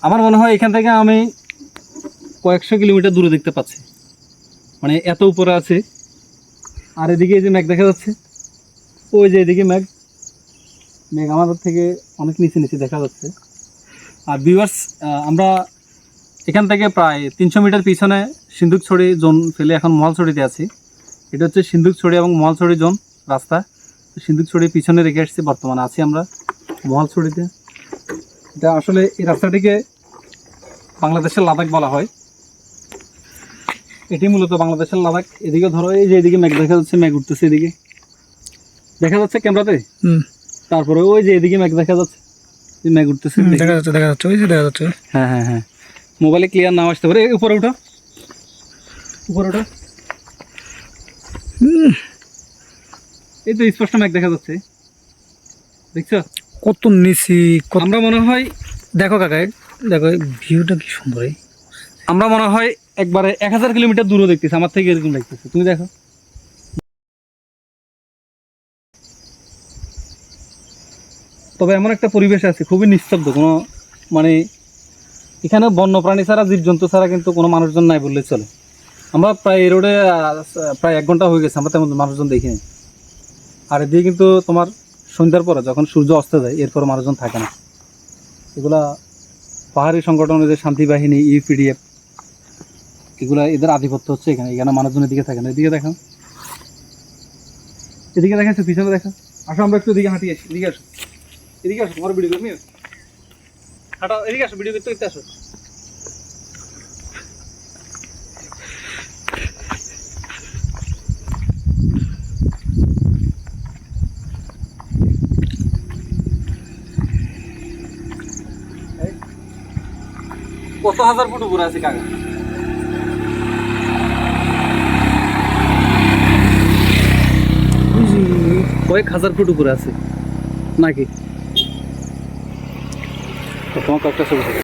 আমার মনে হয় এখান থেকে আমি কয়েকশো কিলোমিটার দূরে দেখতে পাচ্ছি, মানে এত উপরে আছে। আর এদিকে এই যে মেঘ দেখা যাচ্ছে, ওই যে এদিকে মেঘ আমাদের থেকে অনেক নিচে নিচে দেখা যাচ্ছে। আর ভিউয়ার্স, আমরা এখান থেকে প্রায় 300 মিটার পিছনে সিন্দুকছড়ি জোন ফেলে এখন মহালছড়িতে আছি। এটা হচ্ছে সিন্দুকছড়ি এবং মহালছড়ি জোন রাস্তা। সিন্দুকছড়ি পিছনে রেখে আসছি, বর্তমানে আছি আমরা মহালছড়িতে। এটা আসলে এই রাস্তাটিকে বাংলাদেশের লাদাখ বলা হয়। এটি মূলত বাংলাদেশের লাদাখ। এদিকে ধরো এই যে এদিকে মেঘ দেখা যাচ্ছে, মেঘ উঠতেছে, এদিকে দেখা যাচ্ছে ক্যামেরাতে। তারপরে ওই যে এদিকে মেঘ দেখা যাচ্ছে, মেঘ উঠতেছে, দেখা যাচ্ছে ওই যে দেখা যাচ্ছে। হ্যাঁ হ্যাঁ হ্যাঁ, মোবাইলে ক্লিয়ার নাও আসতে পারে। উপরে ওঠো, উপরে ওঠো। এই তো স্পষ্ট মেঘ দেখা যাচ্ছে, দেখছো কত নিচি। আমরা মনে হয়, দেখো কাকা, দেখো ভিউটা কি সুন্দর। আমরা মনে হয় একবারে 1000 কিলোমিটার দূরে দেখতেছি, আমার থেকে এরকম লাগতেছে। তুমি দেখো, তবে এমন একটা পরিবেশ আছে খুবই নিস্তব্ধ, কোনো মানে এখানে বন্যপ্রাণী ছাড়া, জীবজন্তু ছাড়া কিন্তু কোনো মানুষজন নাই বললে চলে। আমরা প্রায় এই রোডে প্রায় 1 ঘন্টা হয়ে গেছে, আমরা তেমন মানুষজন দেখিনি। আর এদিকে কিন্তু তোমার সন্ধ্যার পরে যখন সূর্য অস্ত যায়, এরপর মানুষজন থাকে না। এগুলা পাহাড়ি সংগঠনের যে শান্তি বাহিনী, ইউপিডিএফ, এগুলা এদের আধিপত্য হচ্ছে এখানে। এখানে মানুষজনের দিকে থাকে না। এদিকে দেখো, এদিকে দেখাচ্ছ, পিছনে দেখো। আসো আমরা একটু এদিকে হাঁটি আসি, এদিকে আসো, এদিকে আসো, তোমার ভিডিও করবি, হাঁটাও, এদিকে আসো, ভিডিও করতে আসো। কত হাজার ফুট উপরে আছে কাকা, কয়েক হাজার ফুট উপরে আছে নাকি? তোমার কয়েকটা ছবি